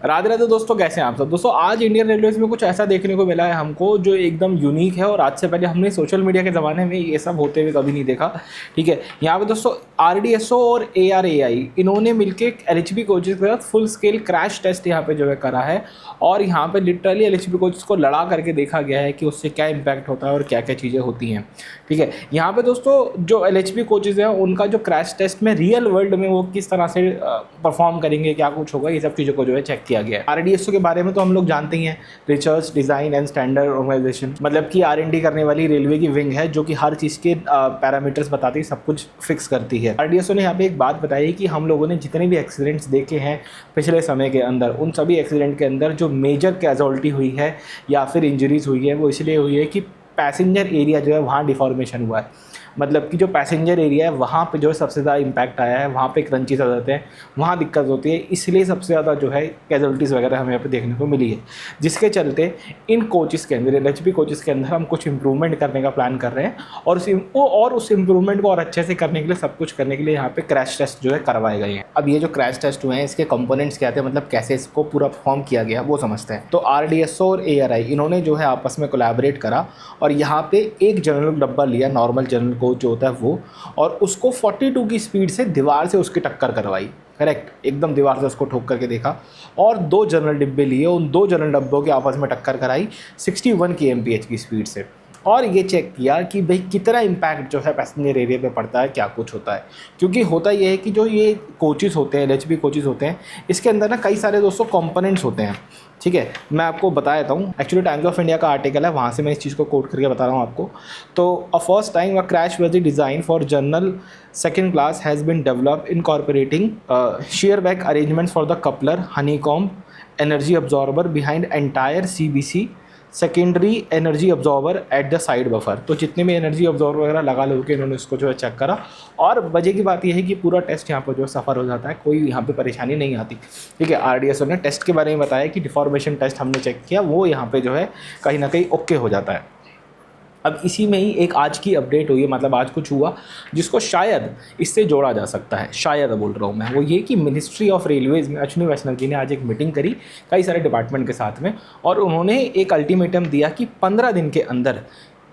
राधे राधे दोस्तों, कैसे हैं आप सब। दोस्तों आज इंडियन रेलवेज में कुछ ऐसा देखने को मिला है हमको जो एकदम यूनिक है और आज से पहले हमने सोशल मीडिया के ज़माने में ये सब होते हुए कभी नहीं देखा। ठीक है, यहाँ पे दोस्तों RDSO और ARAI इन्होंने मिलके LHB कोचेस के साथ फुल स्केल क्रैश टेस्ट यहाँ पे जो है करा है और यहाँ पे लिटरली LHB कोचेस को लड़ा करके देखा गया है कि उससे क्या इम्पैक्ट होता है और क्या क्या चीज़ें होती हैं। ठीक है, यहाँ पे दोस्तों जो LHB कोचेस हैं उनका जो क्रैश टेस्ट में रियल वर्ल्ड में वो किस तरह से परफॉर्म करेंगे, क्या कुछ होगा, ये सब चीज़ों को जो है चेक किया गया है। RDSO के बारे में तो हम लोग जानते ही हैं, research design and standard organisation, मतलब कि R&D करने वाली रेलवे की विंग है जो कि हर चीज़ के पैरामीटर्स बताती है, सब कुछ फिक्स करती है। RDSO ने यहाँ पे एक बात बताई कि हम लोगों ने जितने भी एक्सीडेंट्स देखे हैं पिछले समय के अंदर, उन सभी एक्सीडेंट के अंदर जो मेजर कैजुअल्टी हुई है या फिर इंजरीज हुई है वो इसलिए हुई है कि पैसेंजर एरिया जो है वहाँ डिफॉर्मेशन हुआ है। मतलब कि जो पैसेंजर एरिया है वहाँ पे जो है सबसे ज़्यादा इम्पैक्ट आया है, वहाँ पे क्रंचेस आ जाते हैं, वहाँ दिक्कत होती है, इसलिए सबसे ज़्यादा जो है कैजुअल्टीज़ वगैरह हमें यहाँ पे देखने को मिली है। जिसके चलते इन कोचेस के अंदर, LHB कोचेस के अंदर हम कुछ इंप्रूवमेंट करने का प्लान कर रहे हैं और उस इम्प्रूवमेंट को और अच्छे से करने के लिए, सब कुछ करने के लिए यहाँ पे क्रैश टेस्ट जो है करवाए गए हैं। अब ये जो क्रैश टेस्ट हुए हैं इसके कंपोनेंट्स क्या थे, मतलब कैसे इसको पूरा परफॉर्म किया गया वो समझते हैं। तो RDSO और ARI इन्होंने जो है आपस में कोलैबोरेट करा और यहाँ पे एक जनरल डब्बा लिया, नॉर्मल जनरल कोच जो होता है वो, और उसको 42 की स्पीड से दीवार से उसकी टक्कर करवाई। करेक्ट, एकदम दीवार से उसको ठोक करके देखा और 2 जनरल डिब्बे लिए, उन 2 जनरल डब्बों के आपस में टक्कर कराई 61 kmph की स्पीड से और ये चेक किया कि भाई कितना इम्पैक्ट जो है पैसेंजर एरिया पे पड़ता है, क्या कुछ होता है। क्योंकि होता ये है कि जो ये कोचेस होते हैं, LHB कोचेस होते हैं, इसके अंदर ना कई सारे दोस्तों कंपोनेंट्स होते हैं। ठीक है, मैं आपको बता देता हूँ, एक्चुअली टाइम्स ऑफ इंडिया का आर्टिकल है, वहाँ से मैं इस चीज़ को कोट करके बता रहा हूँ आपको। तो a first time a crash was design for general second class has been developed incorporating shear back arrangements for the coupler, honeycomb, energy absorber behind entire CBC, secondary energy observer at the side buffer. तो जितने भी energy observer वगैरह लगा लो के इन्होंने इसको जो है चेक करा और वजह की बात यह है कि पूरा टेस्ट यहाँ पर जो सफ़र हो जाता है, कोई यहाँ पे परेशानी नहीं आती। ठीक है, RDSO ने टेस्ट के बारे में बताया कि डिफॉर्मेशन टेस्ट हमने चेक किया, वो यहाँ पे जो है कहीं ना कहीं ओके हो जाता है। अब इसी में ही एक आज की अपडेट हुई है, मतलब आज कुछ हुआ जिसको शायद इससे जोड़ा जा सकता है, शायद बोल रहा हूँ मैं, वो ये कि मिनिस्ट्री ऑफ रेलवेज़ में अश्विनी वैष्णव जी ने आज एक मीटिंग करी कई सारे डिपार्टमेंट के साथ में और उन्होंने एक अल्टीमेटम दिया कि 15 दिन के अंदर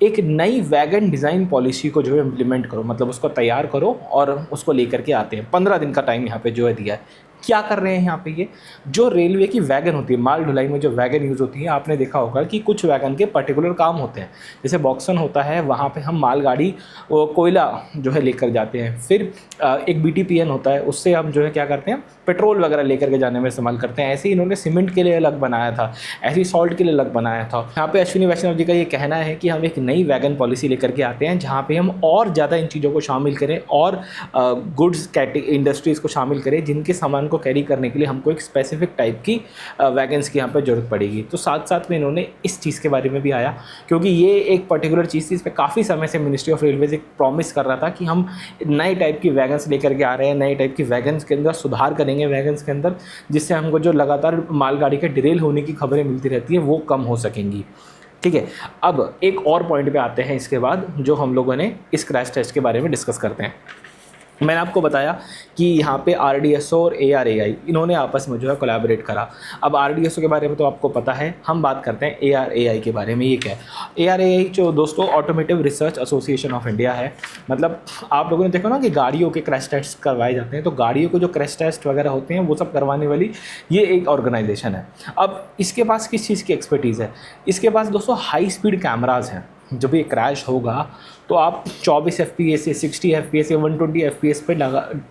एक नई वैगन डिज़ाइन पॉलिसी को जो है इम्प्लीमेंट करो, मतलब उसको तैयार करो और उसको लेकर के आते हैं। 15 दिन का टाइम यहाँ पे जो है दिया है। क्या कर रहे हैं यहाँ पे, ये जो रेलवे की वैगन होती है, माल ढुलाई में जो वैगन यूज़ होती है, आपने देखा होगा कि कुछ वैगन के पर्टिकुलर काम होते हैं। जैसे बॉक्सन होता है, वहाँ पे हम मालगाड़ी कोयला जो है लेकर जाते हैं। फिर एक BTPN होता है, उससे हम जो है क्या करते हैं, पेट्रोल वगैरह लेकर के जाने में इस्तेमाल करते हैं। ऐसे ही इन्होंने सीमेंट के लिए अलग बनाया था, ऐसे ही सॉल्ट के लिए अलग बनाया था। यहाँ पे अश्विनी वैष्णव जी का ये कहना है कि हम एक नई वैगन पॉलिसी लेकर के आते हैं जहाँ पे हम और ज़्यादा इन चीज़ों को शामिल करें और गुड्स इंडस्ट्रीज़ को शामिल करें जिनके सामान को कैरी करने के लिए हमको एक स्पेसिफिक टाइप की वैगन्स की यहाँ पर ज़रूरत पड़ेगी। तो साथ साथ में इन्होंने इस चीज़ के बारे में भी आया, क्योंकि ये एक पर्टिकुलर चीज़ थी, इस पर काफ़ी समय से मिनिस्ट्री ऑफ रेलवेज एक प्रॉमिस कर रहा था कि हम नए टाइप की वैगन्स लेकर के आ रहे हैं, नए टाइप की वैगन्स के अंदर सुधार करेंगे वैगन्स के अंदर, जिससे हमको जो लगातार मालगाड़ी के डिरेल होने की खबरें मिलती रहती हैं वो कम हो सकेंगी। ठीक है, अब एक और पॉइंट पे आते हैं इसके बाद जो हम लोगों ने इस क्रैश टेस्ट के बारे में डिस्कस करते हैं। मैंने आपको बताया कि यहाँ पे RDSO और ARAI इन्होंने आपस में जो है कोलैबोरेट करा। अब RDSO के बारे में तो आपको पता है, हम बात करते हैं ARAI के बारे में। ये क्या है ARAI? जो दोस्तों automotive research association of India है। मतलब आप लोगों ने देखा ना कि गाड़ियों के क्रैश टेस्ट करवाए जाते हैं, तो गाड़ियों को जो क्रैश टेस्ट वगैरह होते हैं वो सब करवाने वाली ये एक ऑर्गेनाइजेशन है। अब इसके पास किस चीज़ की एक्सपर्टीज़ है? इसके पास दोस्तों हाई स्पीड कैमराज़ हैं। जब ये क्रैश होगा तो आप 24 FPS या 60 FPS या 120 FPS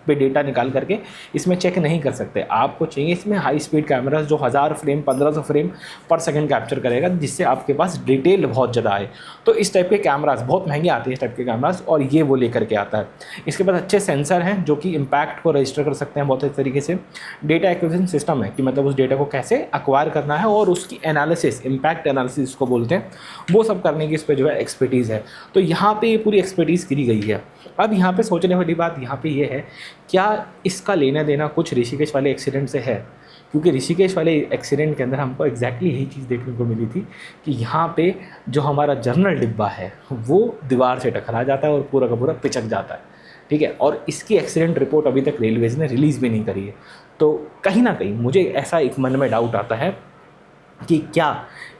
पे डेटा निकाल करके इसमें चेक नहीं कर सकते। आपको चाहिए इसमें हाई स्पीड कैमरास जो 1000 फ्रेम 1500 फ्रेम पर सेकंड कैप्चर करेगा, जिससे आपके पास डिटेल बहुत ज़्यादा आए। तो इस टाइप के कैमरास बहुत महंगे आते हैं, इस टाइप के कैमरास, और ये वो लेकर के आता है। इसके पास अच्छे सेंसर हैं जो कि इम्पैक्ट को रजिस्टर कर सकते हैं बहुत अच्छे तरीके से। डेटा एक्विजिशन सिस्टम है कि मतलब उस डेटा को कैसे एक्वायर करना है और उसकी एनालिसिस, इम्पैक्ट एनालिसिस को बोलते हैं, वो सब करने की इस पर जो है एक्सपर्टीज़ है। तो यहाँ पे ये पूरी एक्सपर्टीज़ करी गई है। अब यहाँ पे सोचने वाली बात यहाँ पे ये है, क्या इसका लेना देना कुछ ऋषिकेश वाले एक्सीडेंट से है? क्योंकि ऋषिकेश वाले एक्सीडेंट के अंदर हमको एग्जैक्टली यही चीज़ देखने को मिली थी कि यहाँ पे जो हमारा जनरल डिब्बा है वो दीवार से टकरा जाता है और पूरा का पूरा पिचक जाता है। ठीक है, और इसकी एक्सीडेंट रिपोर्ट अभी तक रेलवेज़ ने रिलीज़ भी नहीं करी है। तो कहीं ना कहीं मुझे ऐसा एक मन में डाउट आता है कि क्या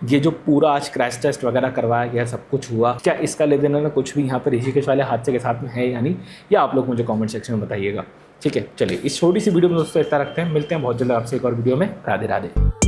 ये जो पूरा आज क्रैश टेस्ट वगैरह करवाया गया, सब कुछ हुआ, क्या इसका लेन देन कुछ भी यहाँ पर ऋषिकेश वाले हादसे के साथ में है या नहीं, या आप लोग मुझे कमेंट सेक्शन में बताइएगा। ठीक है, चलिए इस छोटी सी वीडियो में दोस्तों इतना रखते हैं, मिलते हैं बहुत जल्द आपसे एक और वीडियो में। राधे राधे।